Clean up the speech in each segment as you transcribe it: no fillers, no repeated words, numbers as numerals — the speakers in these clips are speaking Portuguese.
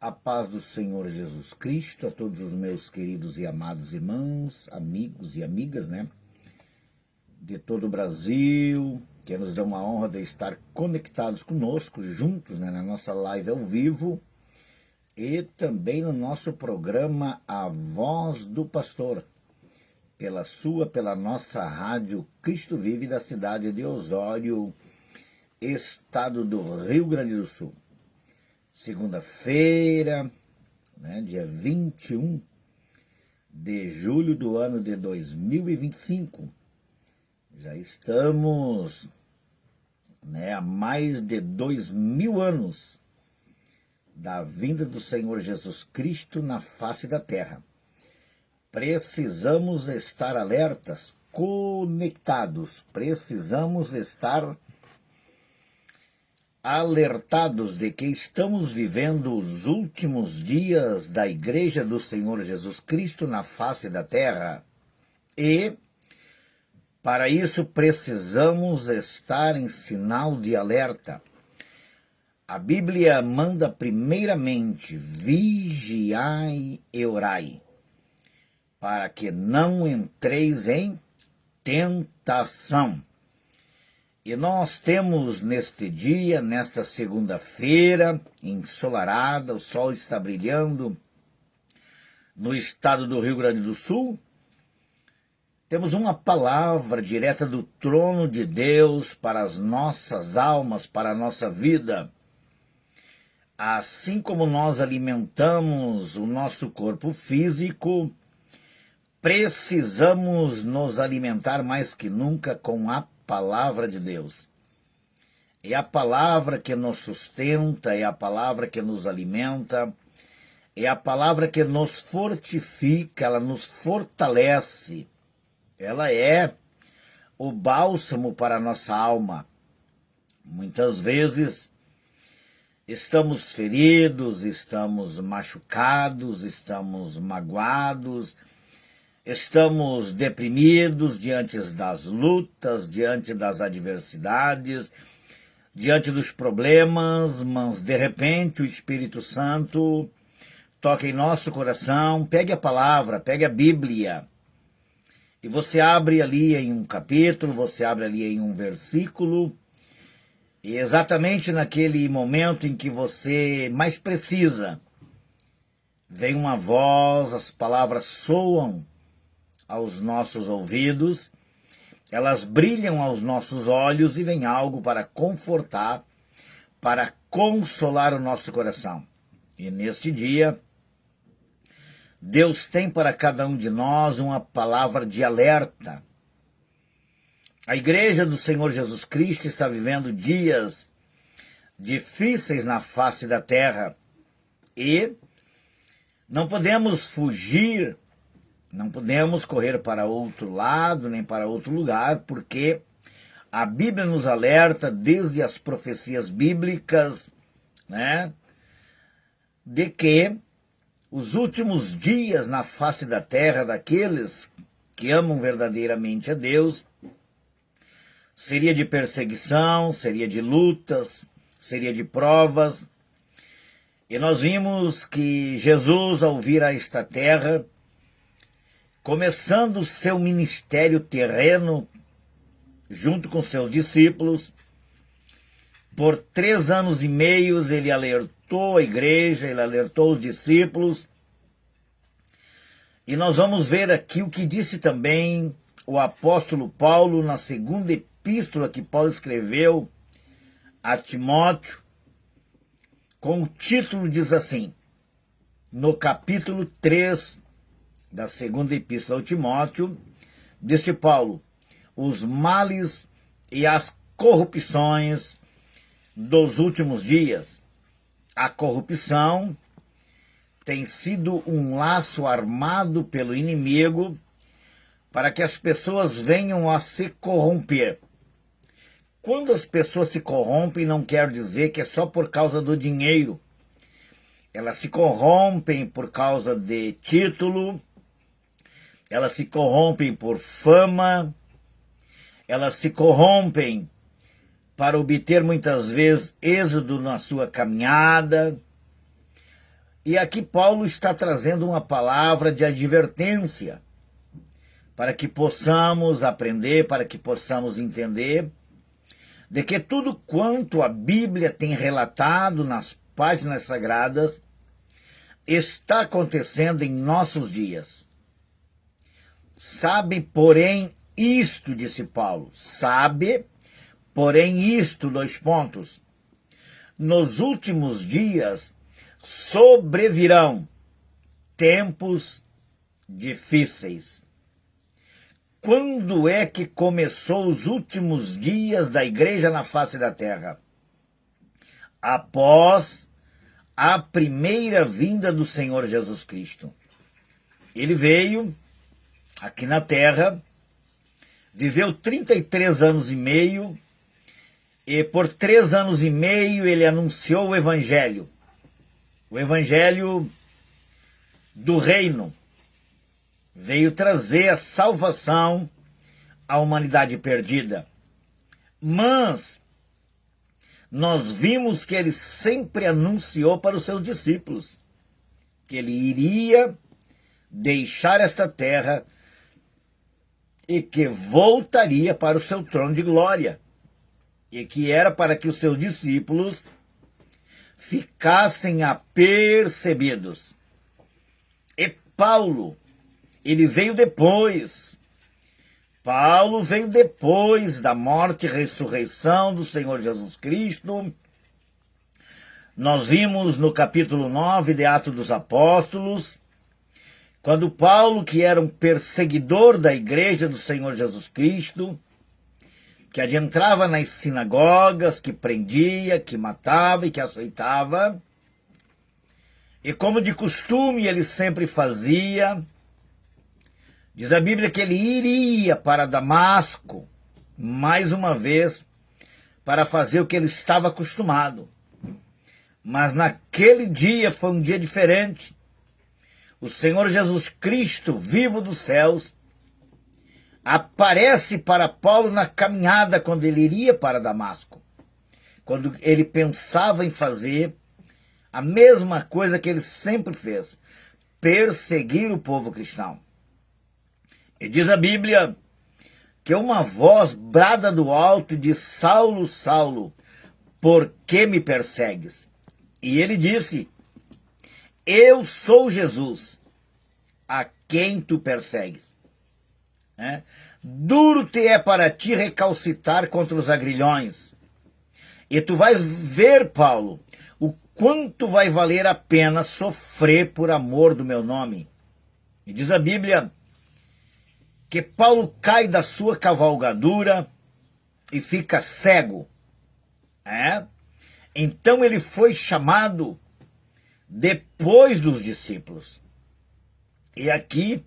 A paz do Senhor Jesus Cristo a todos os meus queridos e amados irmãos, amigos e amigas, de todo o Brasil, que nos dão a honra de estar conectados conosco, juntos, na nossa live ao vivo e também no nosso programa A Voz do Pastor, pela nossa rádio Cristo Vive da cidade de Osório, estado do Rio Grande do Sul. Segunda-feira, dia 21 de julho do ano de 2025. Já estamos há mais de 2000 anos da vinda do Senhor Jesus Cristo na face da terra. Precisamos estar alertas, conectados, precisamos estar alertados de que estamos vivendo os últimos dias da Igreja do Senhor Jesus Cristo na face da terra e, para isso, precisamos estar em sinal de alerta. A Bíblia manda primeiramente vigiai e orai, para que não entreis em tentação. E nós temos neste dia, nesta segunda-feira, ensolarada, o sol está brilhando no estado do Rio Grande do Sul. Temos uma palavra direta do trono de Deus para as nossas almas, para a nossa vida. Assim como nós alimentamos o nosso corpo físico, precisamos nos alimentar mais que nunca com a palavra de Deus. É a palavra que nos sustenta, é a palavra que nos alimenta, é a palavra que nos fortifica, ela nos fortalece. Ela é o bálsamo para a nossa alma. Muitas vezes estamos feridos, estamos machucados, estamos magoados, estamos deprimidos diante das lutas, diante das adversidades, diante dos problemas, mas de repente o Espírito Santo toca em nosso coração, pegue a palavra, pegue a Bíblia, e você abre ali em um capítulo, você abre ali em um versículo, e exatamente naquele momento em que você mais precisa, vem uma voz, as palavras soam aos nossos ouvidos, elas brilham aos nossos olhos e vem algo para confortar, para consolar o nosso coração. E neste dia, Deus tem para cada um de nós uma palavra de alerta. A Igreja do Senhor Jesus Cristo está vivendo dias difíceis na face da terra e não podemos fugir, não podemos correr para outro lado, nem para outro lugar, porque a Bíblia nos alerta, desde as profecias bíblicas, de que os últimos dias na face da terra daqueles que amam verdadeiramente a Deus seria de perseguição, seria de lutas, seria de provas. E nós vimos que Jesus, ao vir a esta terra, começando o seu ministério terreno, junto com seus discípulos, por 3 anos e meio ele alertou a igreja, ele alertou os discípulos, e nós vamos ver aqui o que disse também o apóstolo Paulo na segunda epístola que Paulo escreveu a Timóteo, com o título diz assim, no capítulo 3, da segunda epístola ao Timóteo, disse Paulo, os males e as corrupções dos últimos dias. A corrupção tem sido um laço armado pelo inimigo para que as pessoas venham a se corromper. Quando as pessoas se corrompem, não quer dizer que é só por causa do dinheiro. Elas se corrompem por causa de título, elas se corrompem por fama, elas se corrompem para obter muitas vezes êxodo na sua caminhada, E aqui Paulo está trazendo uma palavra de advertência, para que possamos aprender, para que possamos entender, de que tudo quanto a Bíblia tem relatado nas páginas sagradas, está acontecendo em nossos dias. Sabe, porém, isto, disse Paulo, sabe, porém isto, nos últimos dias sobrevirão tempos difíceis. Quando é que começou os últimos dias da igreja na face da terra? Após a primeira vinda do Senhor Jesus Cristo. Ele veio aqui na terra, viveu 33 anos e meio, e por 3 anos e meio ele anunciou o Evangelho do reino. Veio trazer a salvação à humanidade perdida. Mas nós vimos que ele sempre anunciou para os seus discípulos que ele iria deixar esta terra e que voltaria para o seu trono de glória, e que era para que os seus discípulos ficassem apercebidos. E Paulo, ele veio depois. Paulo veio depois da morte e ressurreição do Senhor Jesus Cristo. Nós vimos no capítulo 9 de Atos dos Apóstolos, quando Paulo, que era um perseguidor da igreja do Senhor Jesus Cristo, que adentrava nas sinagogas, que prendia, que matava e que açoitava, e como de costume ele sempre fazia, diz a Bíblia que ele iria para Damasco, mais uma vez, para fazer o que ele estava acostumado. Mas naquele dia foi um dia diferente. O Senhor Jesus Cristo, vivo dos céus, aparece para Paulo na caminhada quando ele iria para Damasco, quando ele pensava em fazer a mesma coisa que ele sempre fez, perseguir o povo cristão. E diz a Bíblia que uma voz brada do alto e diz: Saulo, Saulo, por que me persegues? E ele disse: eu sou Jesus, a quem tu persegues. Duro te é para ti recalcitar contra os agrilhões. E tu vais ver, Paulo, o quanto vai valer a pena sofrer por amor do meu nome. E diz a Bíblia que Paulo cai da sua cavalgadura e fica cego. Então ele foi chamado depois dos discípulos. E aqui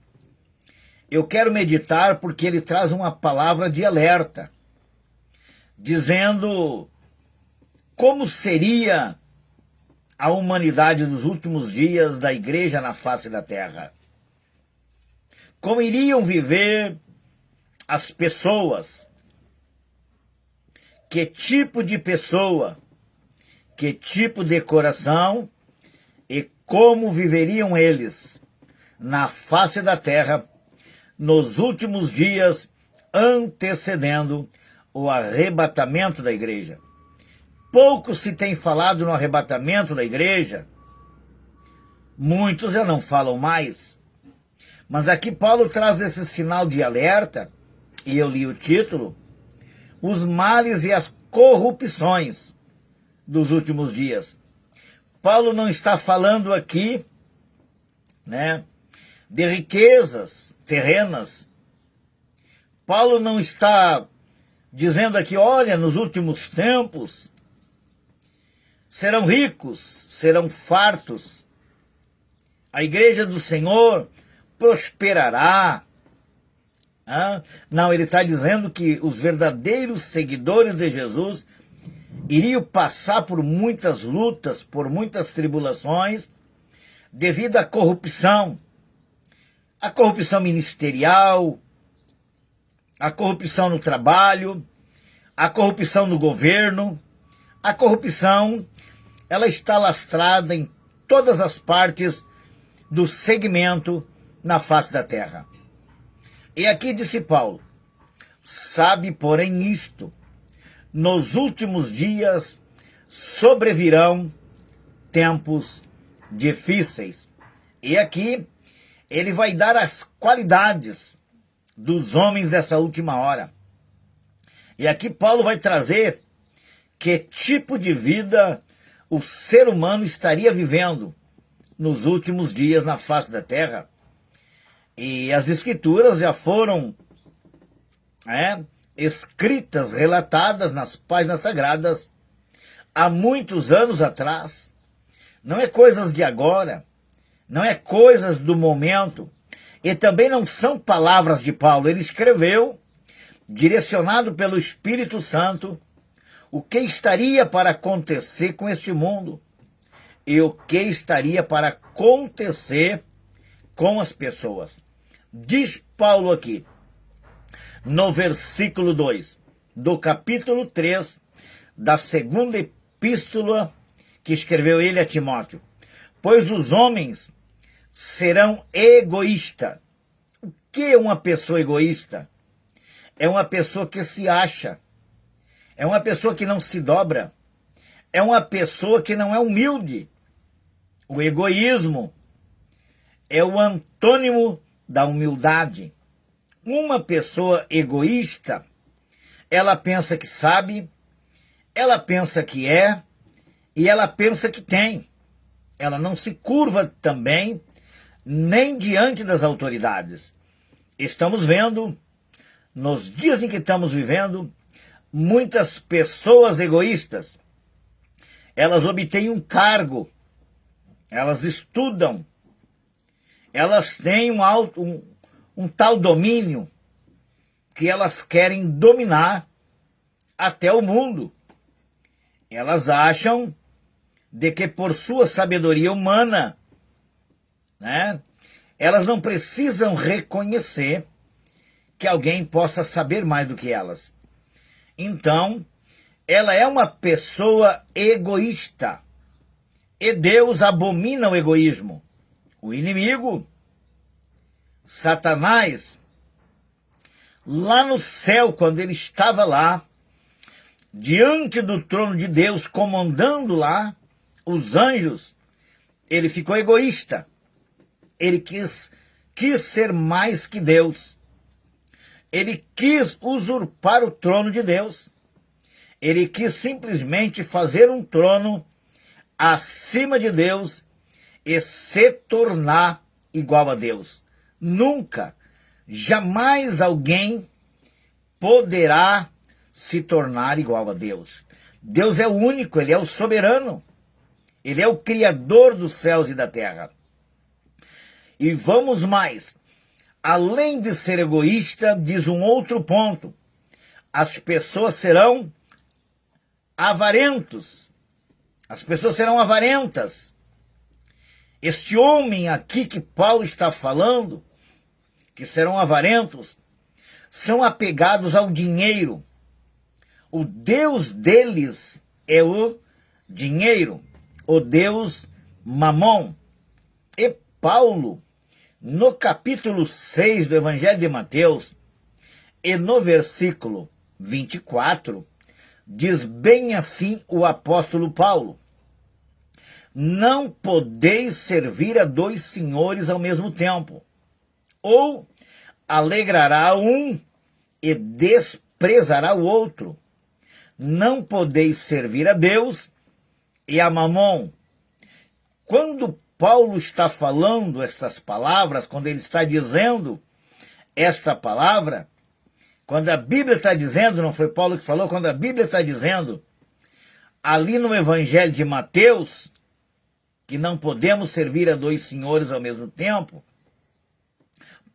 eu quero meditar porque ele traz uma palavra de alerta, dizendo como seria a humanidade dos últimos dias da igreja na face da terra. Como iriam viver as pessoas, que tipo de pessoa, que tipo de coração e como viveriam eles na face da terra nos últimos dias antecedendo o arrebatamento da igreja. Pouco se tem falado no arrebatamento da igreja, muitos já não falam mais, mas aqui Paulo traz esse sinal de alerta, e eu li o título: os males e as corrupções dos últimos dias. Paulo não está falando aqui, de riquezas terrenas. Paulo não está dizendo aqui: olha, nos últimos tempos serão ricos, serão fartos, a igreja do Senhor prosperará. Não, ele está dizendo que os verdadeiros seguidores de Jesus iriam passar por muitas lutas, por muitas tribulações, devido à corrupção. A corrupção ministerial, a corrupção no trabalho, a corrupção no governo. A corrupção, ela está lastrada em todas as partes do segmento na face da terra. E aqui disse Paulo: sabe, porém, isto: nos últimos dias sobrevirão tempos difíceis. E aqui ele vai dar as qualidades dos homens dessa última hora. E aqui Paulo vai trazer que tipo de vida o ser humano estaria vivendo nos últimos dias na face da terra. E as escrituras já foram escritas, relatadas nas páginas sagradas há muitos anos atrás. Não é coisas de agora, não é coisas do momento, e também não são palavras de Paulo. Ele escreveu, direcionado pelo Espírito Santo, o que estaria para acontecer com este mundo e o que estaria para acontecer com as pessoas. Diz Paulo aqui, no versículo 2 do capítulo 3 da segunda epístola que escreveu ele a Timóteo: pois os homens serão egoístas. O que é uma pessoa egoísta? É uma pessoa que se acha, é uma pessoa que não se dobra, é uma pessoa que não é humilde. O egoísmo é o antônimo da humildade. Uma pessoa egoísta, ela pensa que sabe, ela pensa que é, e ela pensa que tem. Ela não se curva também, nem diante das autoridades. Estamos vendo, nos dias em que estamos vivendo, muitas pessoas egoístas. Elas obtêm um cargo, elas estudam, elas têm um tal domínio que elas querem dominar até o mundo. Elas acham de que por sua sabedoria humana, elas não precisam reconhecer que alguém possa saber mais do que elas. Então, ela é uma pessoa egoísta. E Deus abomina o egoísmo. O inimigo, Satanás, lá no céu, quando ele estava lá, diante do trono de Deus, comandando lá os anjos, ele ficou egoísta. Ele quis ser mais que Deus. Ele quis usurpar o trono de Deus. Ele quis simplesmente fazer um trono acima de Deus e se tornar igual a Deus. Nunca, jamais alguém poderá se tornar igual a Deus. Deus é o único, Ele é o soberano. Ele é o Criador dos céus e da terra. E vamos mais. Além de ser egoísta, diz um outro ponto: as pessoas serão avarentos. As pessoas serão avarentas. Este homem aqui que Paulo está falando, que serão avarentos, são apegados ao dinheiro. O Deus deles é o dinheiro, o Deus Mamon. E Paulo, no capítulo 6 do Evangelho de Mateus, e no versículo 24, diz bem assim o apóstolo Paulo: não podeis servir a dois senhores ao mesmo tempo, ou alegrará um e desprezará o outro. Não podeis servir a Deus e a Mamon. Quando Paulo está falando estas palavras, quando ele está dizendo esta palavra, quando a Bíblia está dizendo, não foi Paulo que falou, quando a Bíblia está dizendo ali no Evangelho de Mateus que não podemos servir a dois senhores ao mesmo tempo.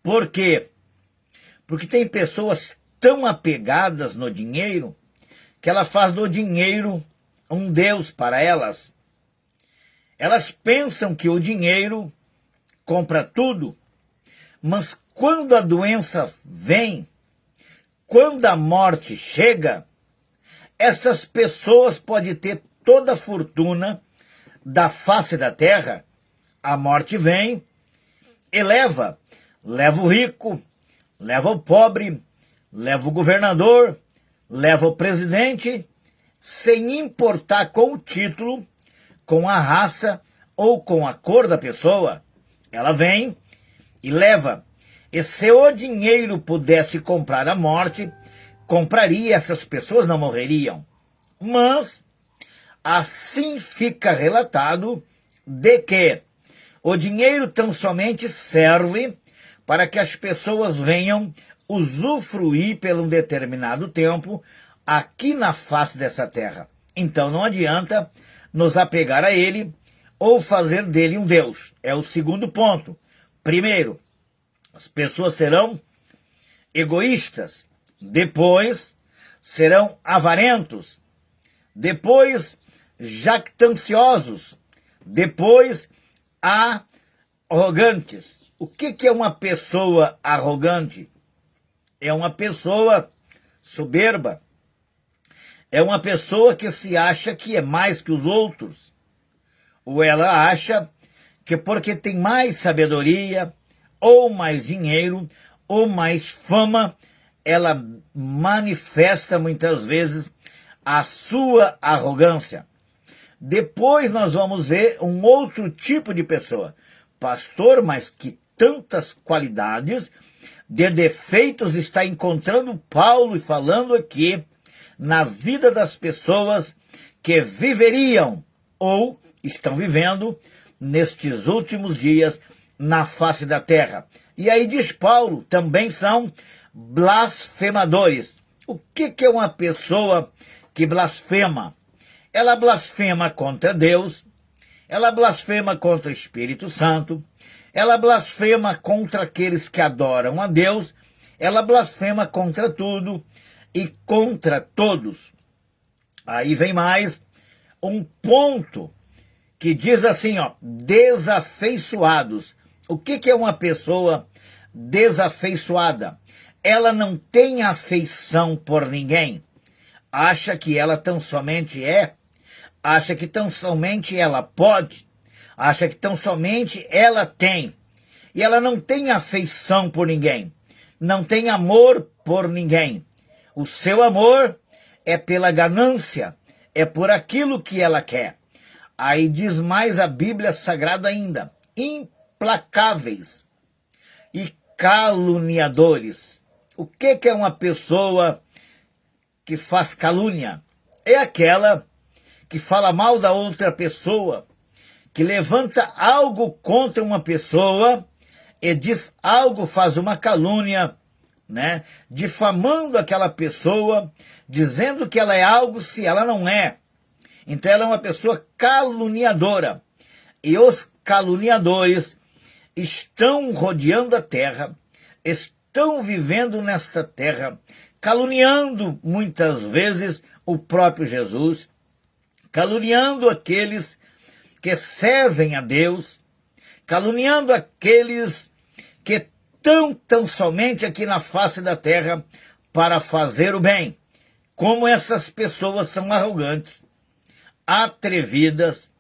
Por quê? Porque tem pessoas tão apegadas no dinheiro que ela faz do dinheiro um Deus para elas. Elas pensam que o dinheiro compra tudo, mas quando a doença vem, quando a morte chega, essas pessoas podem ter toda a fortuna da face da terra, A morte vem e leva o rico, leva o pobre, leva o governador, leva o presidente, sem importar com o título, com a raça ou com a cor da pessoa. Ela vem e leva. E se o dinheiro pudesse comprar a morte, compraria, essas pessoas não morreriam. Mas assim fica relatado de que o dinheiro tão somente serve para que as pessoas venham usufruir por um determinado tempo aqui na face dessa terra. Então não adianta nos apegar a ele ou fazer dele um Deus. É o segundo ponto. Primeiro, as pessoas serão egoístas. Depois, serão avarentos. Depois, jactanciosos. Depois, arrogantes. O que é uma pessoa arrogante? É uma pessoa soberba. É uma pessoa que se acha que é mais que os outros. Ou ela acha que porque tem mais sabedoria, ou mais dinheiro, ou mais fama, ela manifesta muitas vezes a sua arrogância. Depois nós vamos ver um outro tipo de pessoa. Pastor, mas que tantas qualidades de defeitos está encontrando Paulo e falando aqui na vida das pessoas que viveriam ou estão vivendo nestes últimos dias na face da terra. E aí diz Paulo, também são blasfemadores. O que é uma pessoa que blasfema? Ela blasfema contra Deus, ela blasfema contra o Espírito Santo, ela blasfema contra aqueles que adoram a Deus, ela blasfema contra tudo e contra todos. Aí vem mais um ponto que diz assim, ó, desafeiçoados. O que é uma pessoa desafeiçoada? Ela não tem afeição por ninguém. Acha que ela tão somente é, acha que tão somente ela pode, acha que tão somente ela tem. E ela não tem afeição por ninguém, não tem amor por ninguém. O seu amor é pela ganância, é por aquilo que ela quer. Aí diz mais a Bíblia Sagrada ainda, implacáveis e caluniadores. O que é uma pessoa que faz calúnia? É aquela que fala mal da outra pessoa, que levanta algo contra uma pessoa e diz algo, faz uma calúnia, né? Difamando aquela pessoa, dizendo que ela é algo se ela não é. Então ela é uma pessoa caluniadora. E os caluniadores estão rodeando a terra, estão vivendo nesta terra, caluniando muitas vezes o próprio Jesus, caluniando aqueles que servem a Deus, caluniando aqueles que estão tão somente aqui na face da terra para fazer o bem. Como essas pessoas são arrogantes, atrevidas,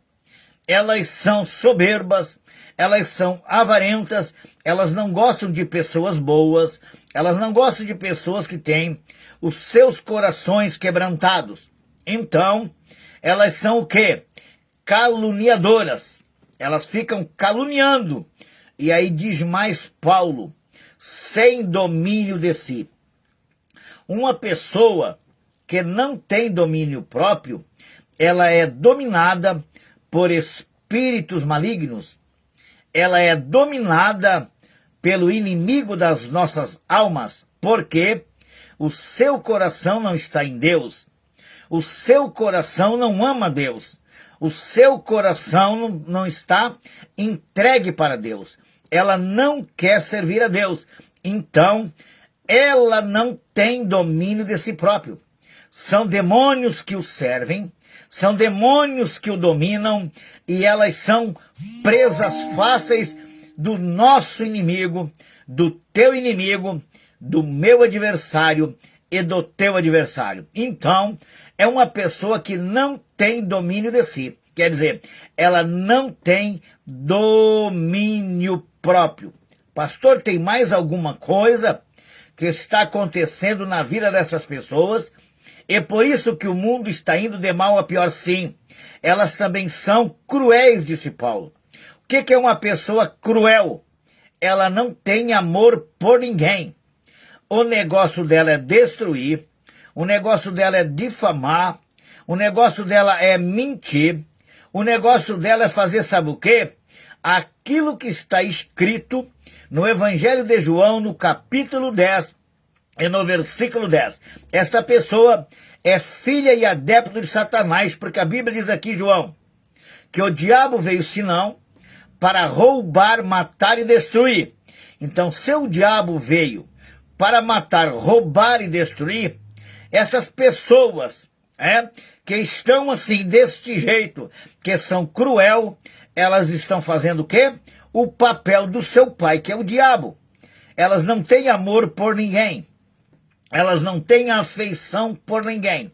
elas são soberbas, elas são avarentas, elas não gostam de pessoas boas, elas não gostam de pessoas que têm os seus corações quebrantados. Então, elas são o quê? Caluniadoras. Elas ficam caluniando. E aí diz mais Paulo, sem domínio de si. Uma pessoa que não tem domínio próprio, ela é dominada por espíritos malignos, ela é dominada pelo inimigo das nossas almas, porque o seu coração não está em Deus, o seu coração não ama Deus, o seu coração não está entregue para Deus, ela não quer servir a Deus, então ela não tem domínio de si próprio. São demônios que o servem, são demônios que o dominam e elas são presas fáceis do nosso inimigo, do teu inimigo, do meu adversário e do teu adversário. Então, é uma pessoa que não tem domínio de si. Quer dizer, ela não tem domínio próprio. Pastor, tem mais alguma coisa que está acontecendo na vida dessas pessoas? É por isso que o mundo está indo de mal a pior, sim. Elas também são cruéis, disse Paulo. O que é uma pessoa cruel? Ela não tem amor por ninguém. O negócio dela é destruir, o negócio dela é difamar, o negócio dela é mentir, o negócio dela é fazer, sabe o quê? Aquilo que está escrito no Evangelho de João, no capítulo 10, e no versículo 10. Esta pessoa é filha e adepto de Satanás, porque a Bíblia diz aqui, João, que o diabo veio, senão, para roubar, matar e destruir. Então, se o diabo veio para matar, roubar e destruir, essas pessoas que estão assim, deste jeito, que são cruel, elas estão fazendo o quê? O papel do seu pai, que é o diabo. Elas não têm amor por ninguém. Elas não têm afeição por ninguém.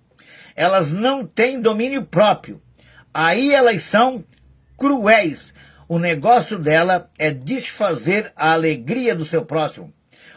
Elas não têm domínio próprio. Aí elas são cruéis. O negócio dela é desfazer a alegria do seu próximo.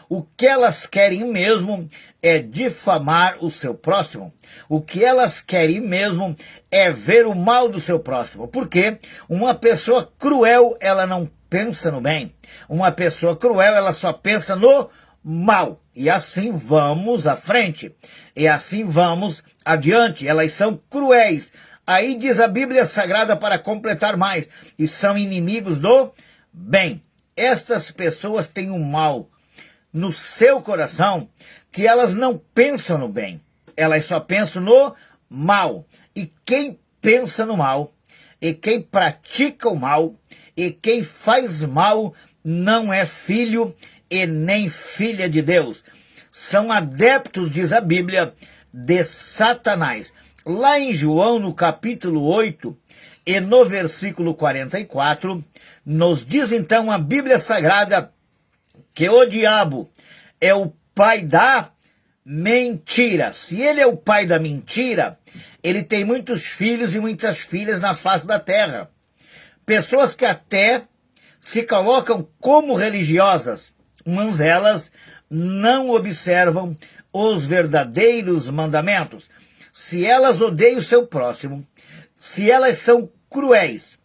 O que elas querem mesmo é difamar o seu próximo. O que elas querem mesmo é ver o mal do seu próximo. Porque uma pessoa cruel, ela não pensa no bem. Uma pessoa cruel, ela só pensa no mal. E assim vamos à frente. E assim vamos adiante. Elas são cruéis. Aí diz a Bíblia Sagrada para completar mais. E são inimigos do bem. Estas pessoas têm um mal no seu coração, que elas não pensam no bem, elas só pensam no mal. E quem pensa no mal, e quem pratica o mal, e quem faz mal, não é filho e nem filha de Deus. São adeptos, diz a Bíblia, de Satanás. Lá em João, no capítulo 8, e no versículo 44, nos diz então a Bíblia Sagrada que o diabo é o pai da mentira. Se ele é o pai da mentira, ele tem muitos filhos e muitas filhas na face da terra. Pessoas que até se colocam como religiosas, mas elas não observam os verdadeiros mandamentos. Se elas odeiam o seu próximo, se elas são cruéis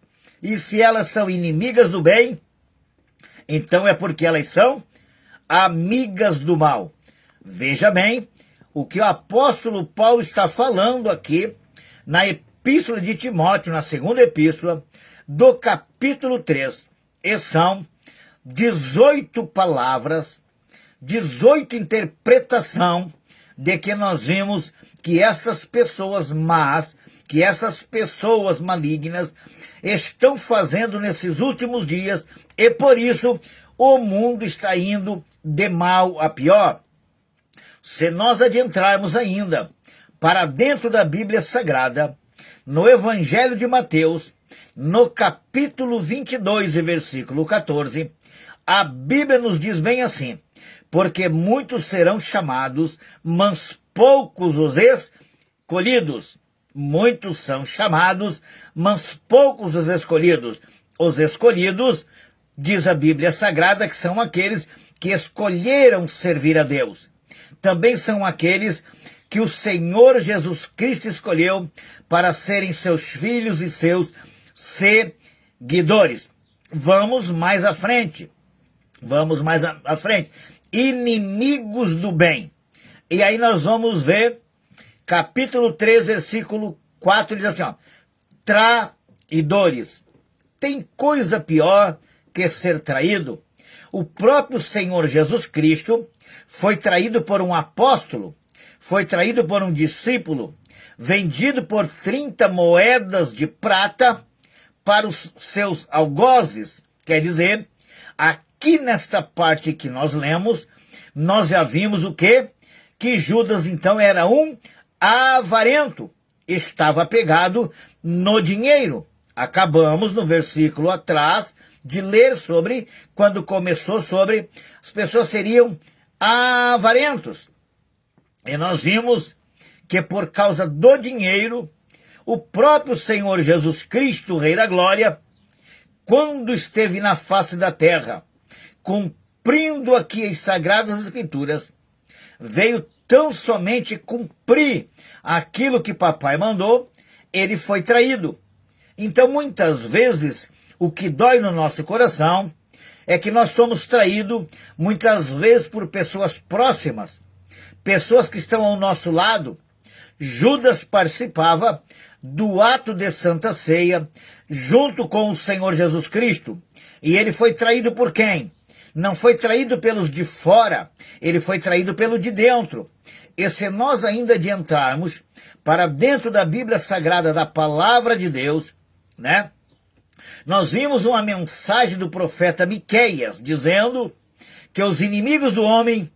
e se elas são inimigas do bem, então é porque elas são amigas do mal. Veja bem o que o apóstolo Paulo está falando aqui na epístola de Timóteo, na segunda epístola, do capítulo 3. E são 18 palavras, 18 interpretação de que nós vimos que essas pessoas más, que essas pessoas malignas estão fazendo nesses últimos dias, e por isso o mundo está indo de mal a pior. Se nós adentrarmos ainda para dentro da Bíblia Sagrada, no Evangelho de Mateus, no capítulo 22 e versículo 14, a Bíblia nos diz bem assim: porque muitos serão chamados, mas poucos os escolhidos. Muitos são chamados, mas poucos os escolhidos. Os escolhidos, diz a Bíblia Sagrada, que são aqueles que escolheram servir a Deus. Também são aqueles que o Senhor Jesus Cristo escolheu para serem seus filhos e seus seguidores. Vamos mais à frente. Vamos mais à frente. Inimigos do bem. E aí nós vamos ver capítulo 3, versículo 4, diz assim, ó, traidores. Tem coisa pior que ser traído? O próprio Senhor Jesus Cristo foi traído por um apóstolo, foi traído por um discípulo, vendido por 30 moedas de prata para os seus algozes. Quer dizer, aqui nesta parte que nós lemos, nós já vimos o quê? Que Judas então era um avarento, estava pegado no dinheiro. Acabamos no versículo atrás de ler sobre, quando começou sobre, as pessoas seriam avarentos. E nós vimos que por causa do dinheiro, O próprio Senhor Jesus Cristo, Rei da Glória, quando esteve na face da terra, cumprindo aqui as Sagradas Escrituras, veio tão somente cumprir aquilo que papai mandou, ele foi traído. Então, muitas vezes, o que dói no nosso coração é que nós somos traídos, muitas vezes, por pessoas próximas, pessoas que estão ao nosso lado. Judas participava do ato de Santa Ceia, junto com o Senhor Jesus Cristo. E ele foi traído por quem? Não foi traído pelos de fora, ele foi traído pelo de dentro. E se nós ainda adentrarmos para dentro da Bíblia Sagrada, da Palavra de Deus, né? Nós vimos uma mensagem do profeta Miqueias, dizendo que os inimigos do homem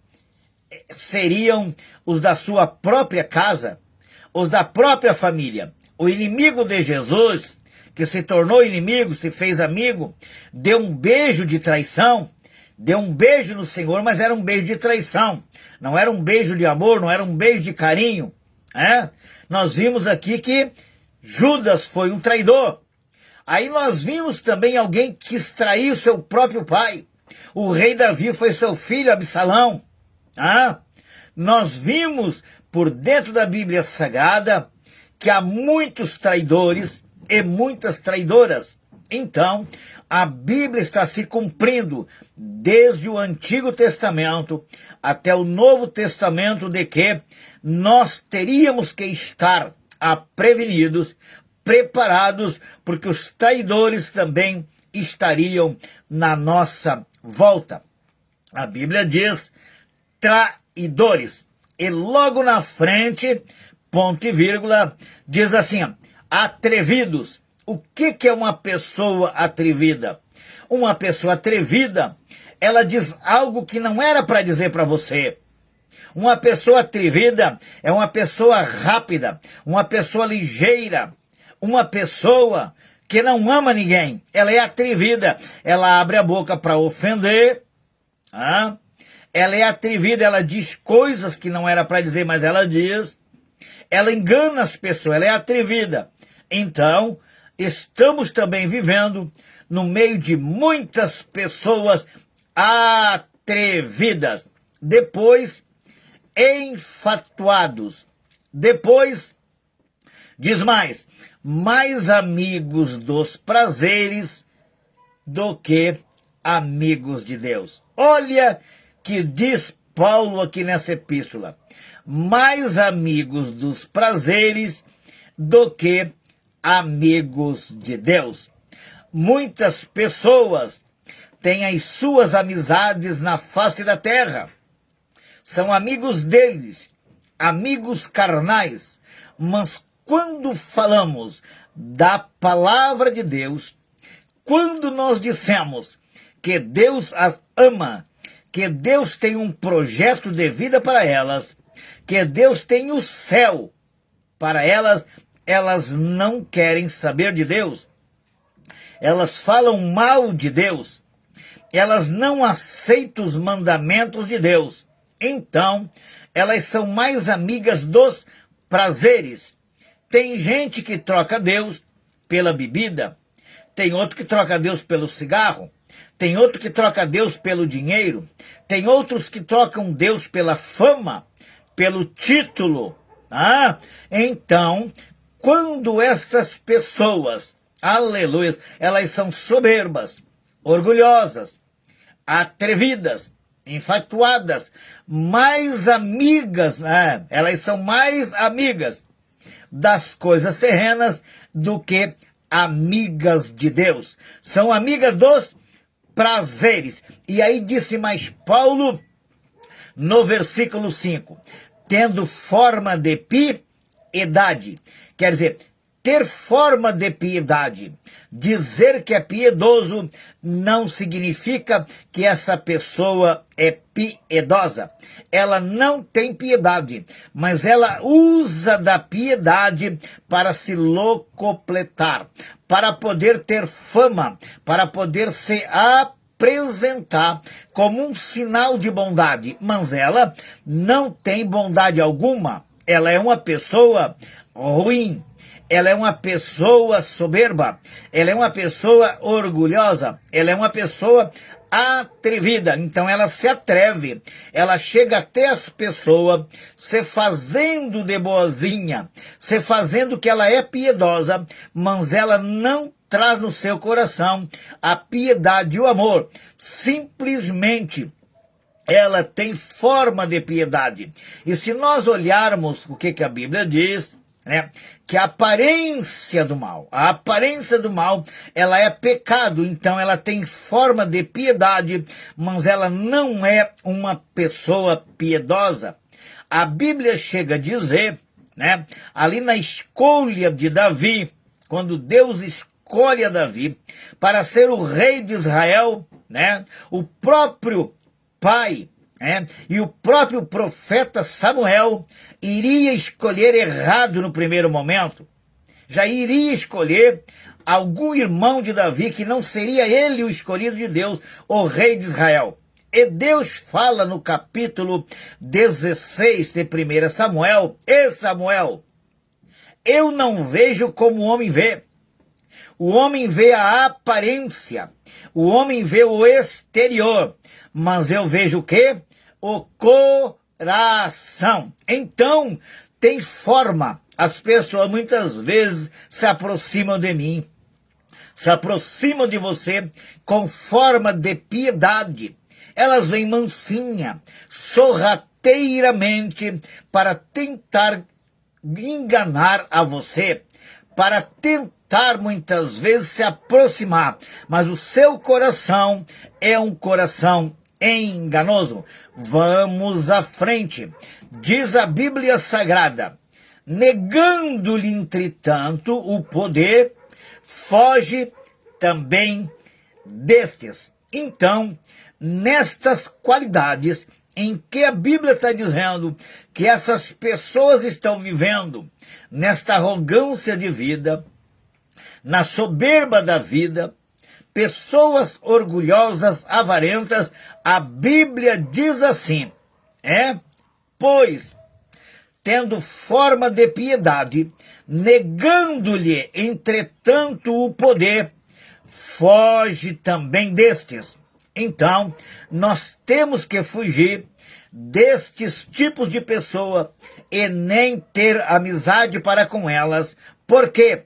seriam os da sua própria casa, os da própria família. O inimigo de Jesus, que se tornou inimigo, se fez amigo, deu um beijo de traição, deu um beijo no Senhor, mas era um beijo de traição. Não era um beijo de amor, não era um beijo de carinho. Nós vimos aqui que Judas foi um traidor. Aí nós vimos também alguém que quis trair seu próprio pai. O rei Davi foi seu filho Absalão. Nós vimos por dentro da Bíblia Sagrada que há muitos traidores e muitas traidoras. Então, a Bíblia está se cumprindo desde o Antigo Testamento até o Novo Testamento, de que nós teríamos que estar prevenidos, preparados, porque os traidores também estariam na nossa volta. A Bíblia diz traidores. E logo na frente, ponto e vírgula, diz assim, atrevidos. O que é uma pessoa atrevida? Uma pessoa atrevida, ela diz algo que não era para dizer para você. Uma pessoa atrevida é uma pessoa rápida, uma pessoa ligeira, uma pessoa que não ama ninguém. Ela é atrevida, ela abre a boca para ofender. Ela é atrevida, ela diz coisas que não era para dizer, mas ela diz. Ela engana as pessoas, ela é atrevida. Então, estamos também vivendo no meio de muitas pessoas atrevidas. Depois, enfatuados. Depois, diz mais amigos dos prazeres do que amigos de Deus. Olha que diz Paulo aqui nessa epístola. Mais amigos dos prazeres do que amigos de Deus. Muitas pessoas têm as suas amizades na face da terra. São amigos deles, amigos carnais. Mas quando falamos da palavra de Deus, quando nós dissemos que Deus as ama, que Deus tem um projeto de vida para elas, que Deus tem o céu para elas, elas não querem saber de Deus. Elas falam mal de Deus. Elas não aceitam os mandamentos de Deus. Então, elas são mais amigas dos prazeres. Tem gente que troca Deus pela bebida. Tem outro que troca Deus pelo cigarro. Tem outro que troca Deus pelo dinheiro. Tem outros que trocam Deus pela fama, pelo título. Então, quando estas pessoas, aleluia, elas são soberbas, orgulhosas, atrevidas, infatuadas, mais amigas, elas são mais amigas das coisas terrenas do que amigas de Deus. São amigas dos prazeres. E aí disse mais Paulo no versículo 5, tendo forma de piedade. Quer dizer, ter forma de piedade, dizer que é piedoso, não significa que essa pessoa é piedosa. Ela não tem piedade, mas ela usa da piedade para se locupletar, para poder ter fama, para poder se apresentar como um sinal de bondade. Mas ela não tem bondade alguma. Ela é uma pessoa ruim. ela é uma pessoa soberba, ela é uma pessoa orgulhosa, ela é uma pessoa atrevida. Então ela se atreve, ela chega até as pessoas, se fazendo de boazinha, se fazendo que ela é piedosa, mas ela não traz no seu coração a piedade e o amor. Simplesmente ela tem forma de piedade. E se nós olharmos o que a Bíblia diz, né, que a aparência do mal, ela é pecado, então ela tem forma de piedade, mas ela não é uma pessoa piedosa. A Bíblia chega a dizer, né, ali na escolha de Davi, quando Deus escolhe a Davi para ser o rei de Israel, né, o próprio pai, e o próprio profeta Samuel iria escolher errado no primeiro momento. Já iria escolher algum irmão de Davi que não seria ele o escolhido de Deus, o rei de Israel. E Deus fala no capítulo 16 de 1 Samuel, e Samuel, eu não vejo como o homem vê. O homem vê a aparência, o homem vê o exterior, mas eu vejo o quê? O coração. Então, tem forma. As pessoas muitas vezes se aproximam de mim, se aproximam de você com forma de piedade. Elas vêm mansinha, sorrateiramente, para tentar enganar a você, para tentar muitas vezes se aproximar, mas o seu coração é um coração enganoso. Vamos à frente. Diz a Bíblia Sagrada, negando-lhe, entretanto, o poder, foge também destes. Então, nestas qualidades em que a Bíblia está dizendo que essas pessoas estão vivendo, nesta arrogância de vida, na soberba da vida, pessoas orgulhosas, avarentas, a Bíblia diz assim, pois, tendo forma de piedade, negando-lhe, entretanto, o poder, foge também destes. Então, nós temos que fugir destes tipos de pessoa e nem ter amizade para com elas, porque,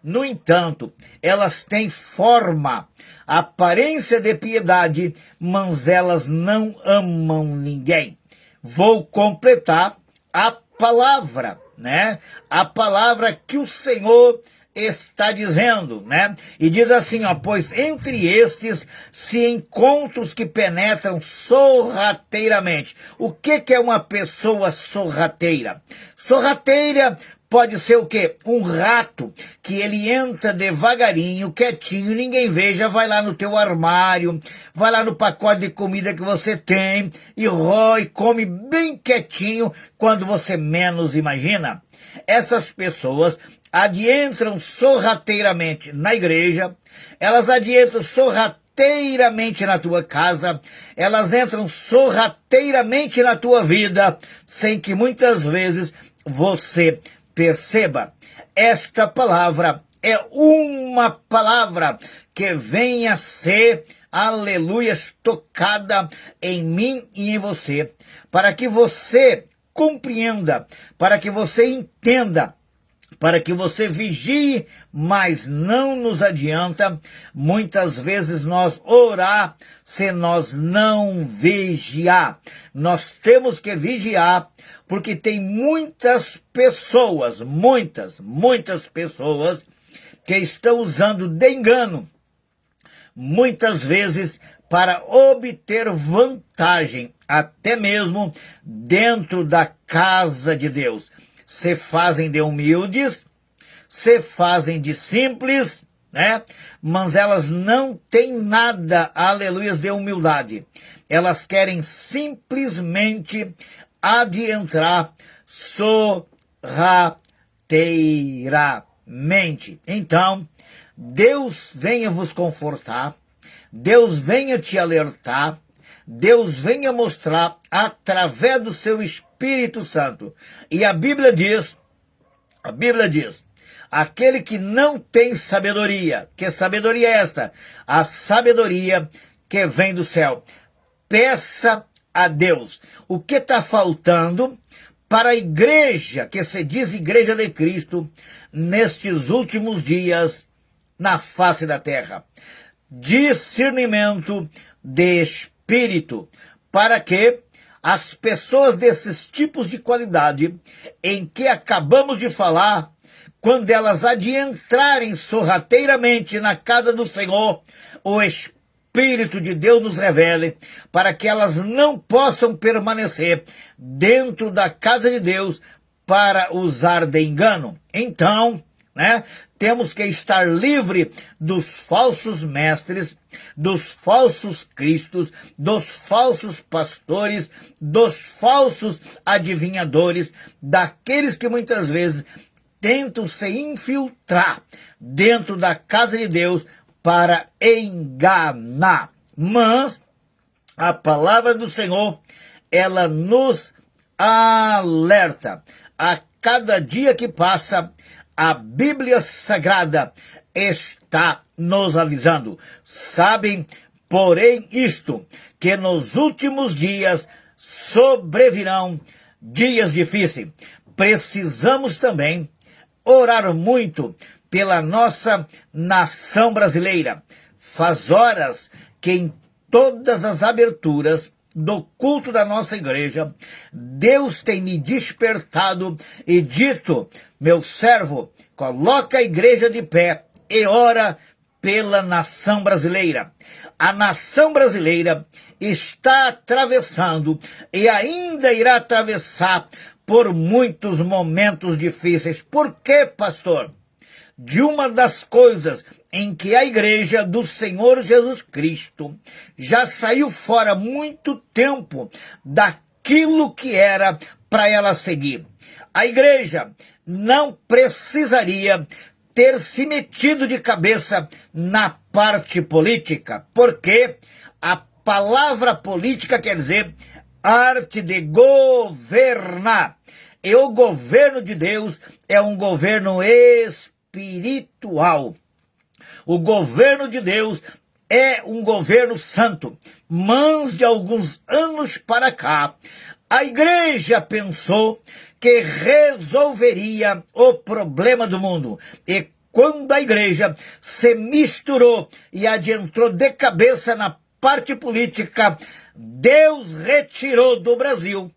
no entanto, elas têm forma, aparência de piedade, mas elas não amam ninguém. Vou completar a palavra, né? A palavra que o Senhor está dizendo, né? E diz assim, pois entre estes se encontram os que penetram sorrateiramente. O que é uma pessoa sorrateira? Sorrateira pode ser o quê? Um rato, que ele entra devagarinho, quietinho, ninguém veja, vai lá no teu armário, vai lá no pacote de comida que você tem e rói, come bem quietinho quando você menos imagina. Essas pessoas adentram sorrateiramente na igreja, elas adentram sorrateiramente na tua casa, elas entram sorrateiramente na tua vida, sem que muitas vezes você perceba. Esta palavra é uma palavra que venha a ser, aleluia, tocada em mim e em você, para que você compreenda, para que você entenda, para que você vigie, mas não nos adianta muitas vezes nós orar se nós não vigiar. Nós temos que vigiar, porque tem muitas pessoas, muitas pessoas que estão usando de engano, muitas vezes para obter vantagem, até mesmo dentro da casa de Deus. Se fazem de humildes, se fazem de simples, né? Mas elas não têm nada, aleluia, de humildade. Elas querem simplesmente adentrar sorrateiramente. Então, Deus venha vos confortar, Deus venha te alertar, Deus venha mostrar através do seu Espírito Santo. E a Bíblia diz, aquele que não tem sabedoria. Que sabedoria é esta? A sabedoria que vem do céu. Peça a Deus. O que está faltando para a igreja, que se diz Igreja de Cristo, nestes últimos dias na face da terra? Discernimento de espírito, para que as pessoas desses tipos de qualidade em que acabamos de falar, quando elas adentrarem sorrateiramente na casa do Senhor, o Espírito de Deus nos revele, para que elas não possam permanecer dentro da casa de Deus para usar de engano. Então, temos que estar livre dos falsos mestres, dos falsos cristos, dos falsos pastores, dos falsos adivinhadores, daqueles que muitas vezes tentam se infiltrar dentro da casa de Deus para enganar. Mas a palavra do Senhor, ela nos alerta. A cada dia que passa, a Bíblia Sagrada está nos avisando. Sabem, porém, isto, que nos últimos dias sobrevirão dias difíceis. Precisamos também orar muito pela nossa nação brasileira. Faz horas que em todas as aberturas do culto da nossa igreja, Deus tem me despertado e dito: meu servo, coloca a igreja de pé e ora pela nação brasileira. A nação brasileira está atravessando e ainda irá atravessar por muitos momentos difíceis. Por quê, pastor? De uma das coisas em que a igreja do Senhor Jesus Cristo já saiu fora há muito tempo daquilo que era para ela seguir. A igreja não precisaria ter se metido de cabeça na parte política, porque a palavra política quer dizer arte de governar. E o governo de Deus é um governo espiritual. O governo de Deus é um governo santo. Mas de alguns anos para cá, a igreja pensou que resolveria o problema do mundo. E quando a igreja se misturou e adentrou de cabeça na parte política, Deus retirou do Brasil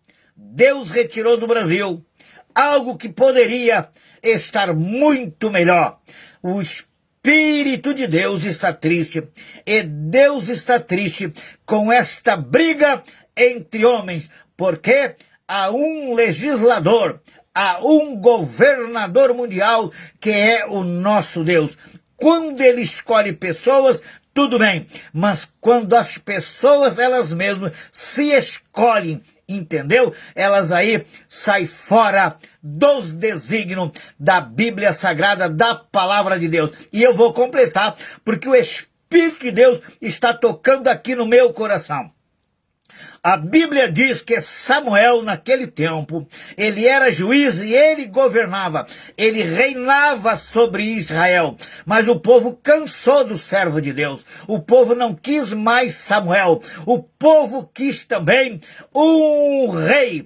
algo que poderia estar muito melhor. O Espírito de Deus está triste, e Deus está triste com esta briga entre homens, porque há um legislador, há um governador mundial que é o nosso Deus. Quando ele escolhe pessoas, tudo bem, mas quando as pessoas elas mesmas se escolhem, entendeu? Elas aí saem fora dos desígnios da Bíblia Sagrada, da Palavra de Deus. E eu vou completar, porque o Espírito de Deus está tocando aqui no meu coração. A Bíblia diz que Samuel, naquele tempo, ele era juiz e ele governava, ele reinava sobre Israel. Mas o povo cansou do servo de Deus. O povo não quis mais Samuel. O povo quis também um rei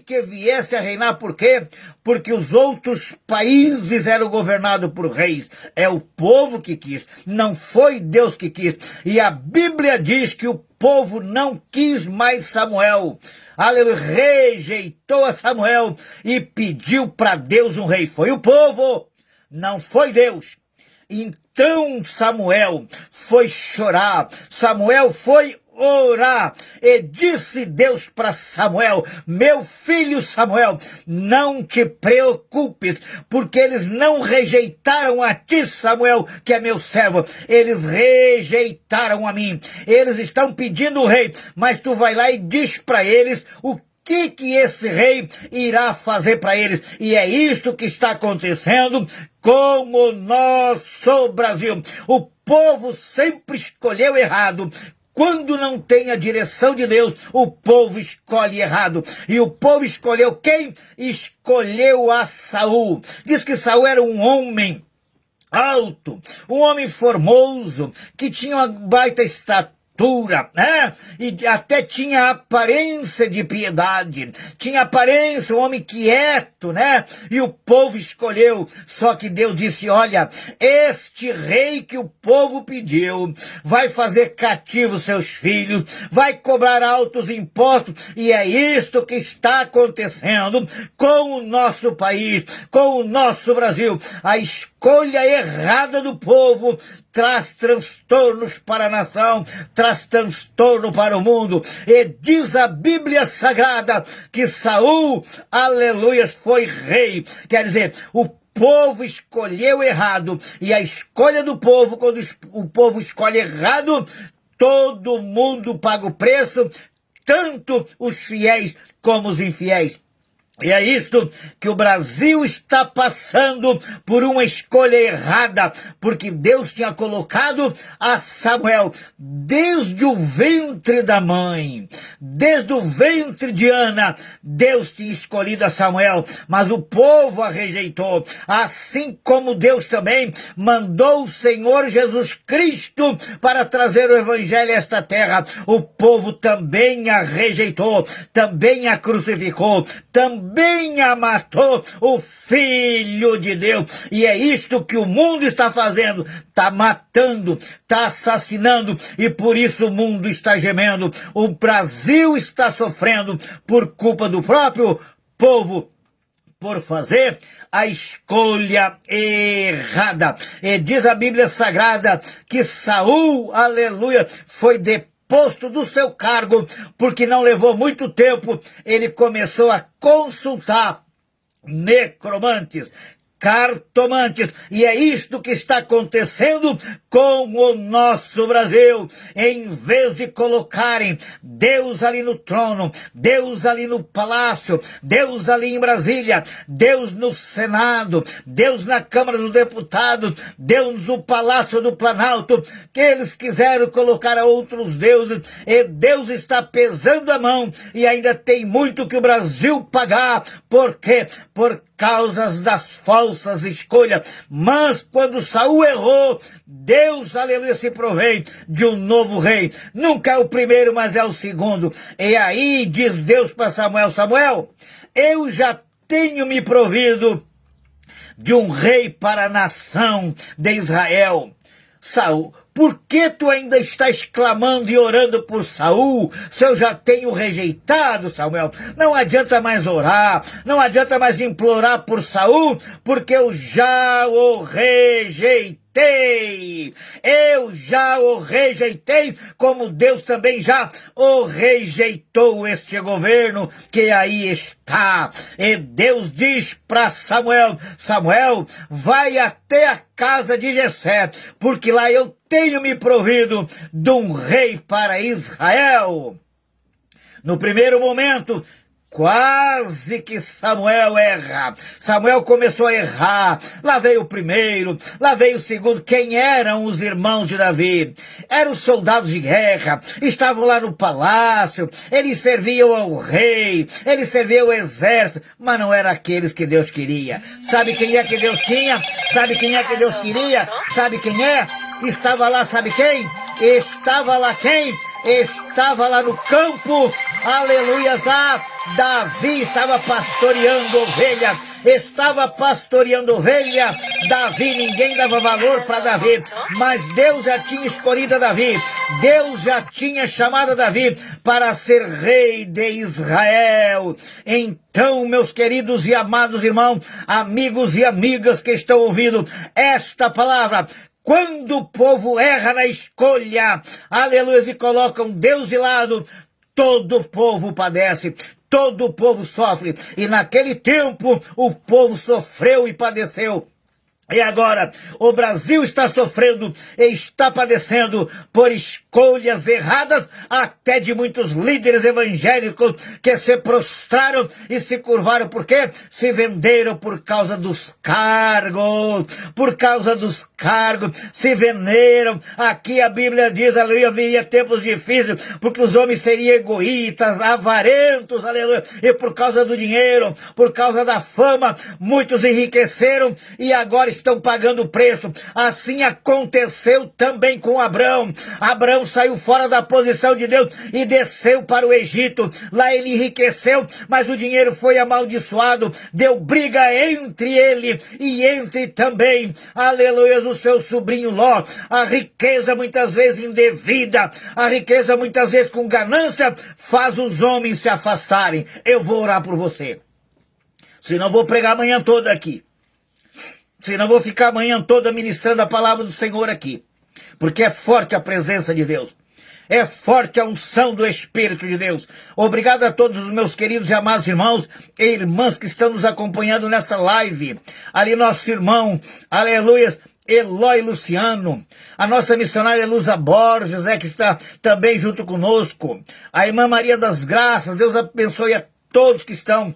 que viesse a reinar. Por quê? Porque os outros países eram governados por reis. É o povo que quis, não foi Deus que quis. E a Bíblia diz que o povo não quis mais Samuel. Aleluia, rejeitou a Samuel e pediu para Deus um rei. Foi o povo, não foi Deus. Então Samuel foi chorar, Samuel foi orar, e disse Deus para Samuel: meu filho Samuel, não te preocupes, porque eles não rejeitaram a ti, Samuel, que é meu servo, eles rejeitaram a mim. Eles estão pedindo o rei, mas tu vai lá e diz para eles o que esse rei irá fazer para eles. E é isto que está acontecendo com o nosso Brasil. O povo sempre escolheu errado. quando não tem a direção de Deus, o povo escolhe errado. E o povo escolheu quem? Escolheu a Saul. Diz que Saul era um homem alto, um homem formoso, que tinha uma baita estatura, né? E até tinha aparência de piedade, tinha aparência, um homem quieto, né? E o povo escolheu, só que Deus disse, olha, este rei que o povo pediu, vai fazer cativo seus filhos, vai cobrar altos impostos, e é isto que está acontecendo com o nosso país, com o nosso Brasil. A escolha errada do povo traz transtornos para a nação, traz transtorno para o mundo. E diz a Bíblia Sagrada que Saul, aleluia, foi rei. Quer dizer, o povo escolheu errado. E a escolha do povo, quando o povo escolhe errado, todo mundo paga o preço, tanto os fiéis como os infiéis. E é isto que o Brasil está passando, por uma escolha errada, porque Deus tinha colocado a Samuel desde o ventre da mãe, desde o ventre de Ana, Deus tinha escolhido a Samuel, mas o povo a rejeitou, assim como Deus também mandou o Senhor Jesus Cristo para trazer o evangelho a esta terra. O povo também a rejeitou, também a crucificou, também a matou, o Filho de Deus. E é isto que o mundo está fazendo, está matando, está assassinando, e por isso o mundo está gemendo. O Brasil está sofrendo por culpa do próprio povo, por fazer a escolha errada. E diz a Bíblia Sagrada que Saul, aleluia, foi deposto do seu cargo, porque não levou muito tempo, ele começou a consultar necromantes, cartomantes, e é isto que está acontecendo com o nosso Brasil. Em vez de colocarem Deus ali no trono, Deus ali no palácio, Deus ali em Brasília, Deus no Senado, Deus na Câmara dos Deputados, Deus no Palácio do Planalto, que eles quiseram colocar outros deuses, e Deus está pesando a mão, e ainda tem muito que o Brasil pagar. Por quê? Por causas das falsas escolhas. Mas quando Saul errou, Deus, aleluia, se provém de um novo rei. Nunca é o primeiro, mas é o segundo. E aí diz Deus para Samuel, Samuel, eu já tenho me provido de um rei para a nação de Israel. Saul, por que tu ainda estás clamando e orando por Saul, se eu já tenho rejeitado, Samuel? Não adianta mais orar, não adianta mais implorar por Saul, porque eu já o rejeitei. Eu já o rejeitei, como Deus também já o rejeitou, este governo que aí está. E Deus diz para Samuel, Samuel, vai até a casa de Jessé, porque lá eu tenho me provido de um rei para Israel. No primeiro momento, quase que Samuel erra. Samuel começou a errar. Lá veio o primeiro, lá veio o segundo. Quem eram os irmãos de Davi? Eram soldados de guerra, estavam lá no palácio, eles serviam ao rei, eles serviam ao exército, mas não eram aqueles que Deus queria. Sabe quem é que Deus tinha? Sabe quem é que Deus queria? Sabe quem é? Estava lá, sabe quem? Estava lá quem? Estava lá no campo, aleluias, Davi estava pastoreando ovelha, Davi, ninguém dava valor para Davi, mas Deus já tinha escolhido a Davi, Deus já tinha chamado a Davi para ser rei de Israel. Então, meus queridos e amados irmãos, amigos e amigas que estão ouvindo esta palavra, quando o povo erra na escolha, aleluia, e colocam Deus de lado, todo o povo padece, todo o povo sofre. E naquele tempo, o povo sofreu e padeceu. E agora, o Brasil está sofrendo e está padecendo por escolhas erradas, até de muitos líderes evangélicos que se prostraram e se curvaram. Por quê? Se venderam por causa dos cargos. Por causa dos cargos. Se venderam. Aqui a Bíblia diz, aleluia, viria tempos difíceis, porque os homens seriam egoístas, avarentos, aleluia. E por causa do dinheiro, por causa da fama, muitos enriqueceram e agora estão pagando o preço. Assim aconteceu também com Abraão. Abraão saiu fora da posição de Deus e desceu para o Egito. Lá ele enriqueceu, mas o dinheiro foi amaldiçoado. Deu briga entre ele e entre também, aleluia, o seu sobrinho Ló. A riqueza muitas vezes indevida, a riqueza muitas vezes com ganância, faz os homens se afastarem. Eu vou orar por você. Senão vou pregar amanhã toda aqui. Senão vou ficar amanhã toda ministrando a palavra do Senhor aqui. Porque é forte a presença de Deus. É forte a unção do Espírito de Deus. Obrigado a todos os meus queridos e amados irmãos e irmãs que estão nos acompanhando nessa live. Ali nosso irmão, aleluia, Eloy Luciano. A nossa missionária Luza Borges que está também junto conosco. A irmã Maria das Graças. Deus abençoe a todos que estão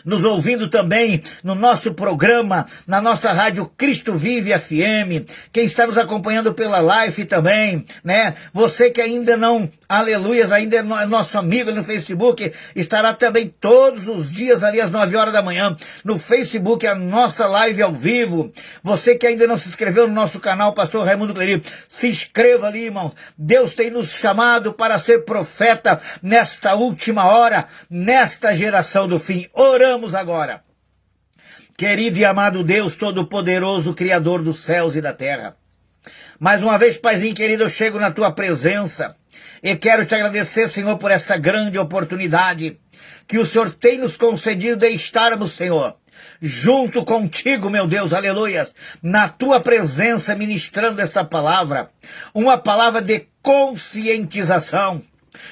nos ouvindo também no nosso programa, na nossa rádio Cristo Vive FM, quem está nos acompanhando pela live também, né? Você que ainda não, aleluias, ainda é nosso amigo no Facebook, estará também todos os dias ali às 9 horas da manhã, no Facebook, a nossa live ao vivo. Você que ainda não se inscreveu no nosso canal, Pastor Raimundo Clery, se inscreva ali, irmãos. Deus tem nos chamado para ser profeta nesta última hora, nesta geração do fim. Oramos agora. Querido e amado Deus Todo-Poderoso, Criador dos céus e da terra. Mais uma vez, Paizinho querido, eu chego na tua presença e quero te agradecer, Senhor, por esta grande oportunidade que o Senhor tem nos concedido de estarmos, Senhor, junto contigo, meu Deus, aleluias, na tua presença ministrando esta palavra, uma palavra de conscientização,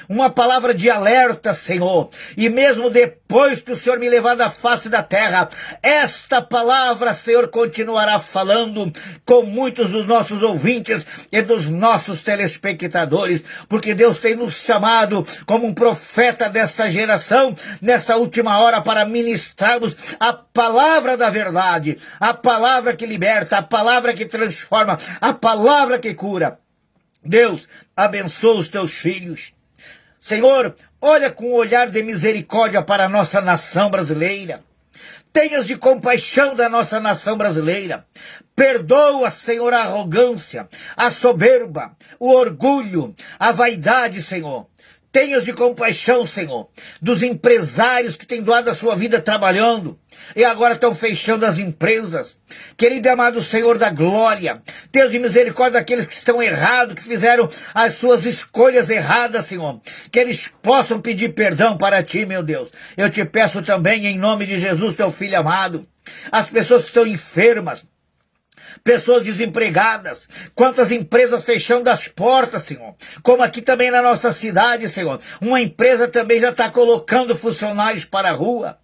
uma palavra de alerta, Senhor, e mesmo depois que o Senhor me levar da face da terra, esta palavra, Senhor, continuará falando com muitos dos nossos ouvintes e dos nossos telespectadores, porque Deus tem nos chamado como um profeta desta geração, nesta última hora, para ministrarmos a palavra da verdade, a palavra que liberta, a palavra que transforma, a palavra que cura. Deus, abençoa os teus filhos. Senhor, olha com um olhar de misericórdia para a nossa nação brasileira. Tenhas de compaixão da nossa nação brasileira. Perdoa, Senhor, a arrogância, a soberba, o orgulho, a vaidade, Senhor. Tenhas de compaixão, Senhor, dos empresários que têm doado a sua vida trabalhando e agora estão fechando as empresas. Querido e amado Senhor da glória, tenha de misericórdia daqueles que estão errados, que fizeram as suas escolhas erradas, Senhor. Que eles possam pedir perdão para ti, meu Deus. Eu te peço também, em nome de Jesus, teu filho amado, as pessoas que estão enfermas, pessoas desempregadas, quantas empresas fechando as portas, Senhor, como aqui também na nossa cidade, Senhor, uma empresa também já está colocando funcionários para a rua.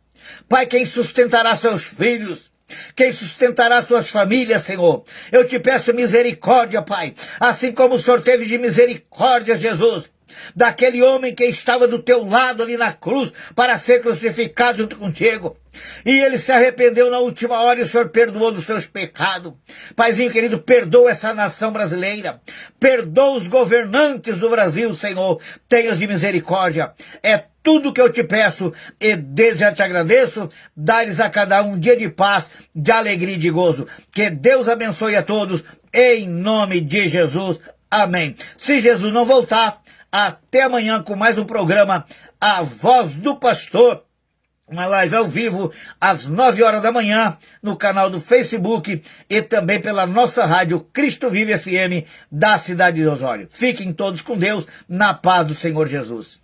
Pai, quem sustentará seus filhos? Quem sustentará suas famílias, Senhor? Eu te peço misericórdia, Pai, assim como o Senhor teve de misericórdia, Jesus, daquele homem que estava do teu lado ali na cruz para ser crucificado junto contigo. E ele se arrependeu na última hora e o Senhor perdoou dos seus pecados. Paizinho querido, perdoa essa nação brasileira. Perdoa os governantes do Brasil, Senhor. Tenhas de misericórdia. É tudo que eu te peço e desde já te agradeço. Dá-lhes a cada um dia de paz, de alegria e de gozo. Que Deus abençoe a todos em nome de Jesus. Amém. Se Jesus não voltar, até amanhã com mais um programa A Voz do Pastor. Uma live ao vivo às 9 horas da manhã no canal do Facebook e também pela nossa rádio Cristo Vive FM da cidade de Osório. Fiquem todos com Deus, na paz do Senhor Jesus.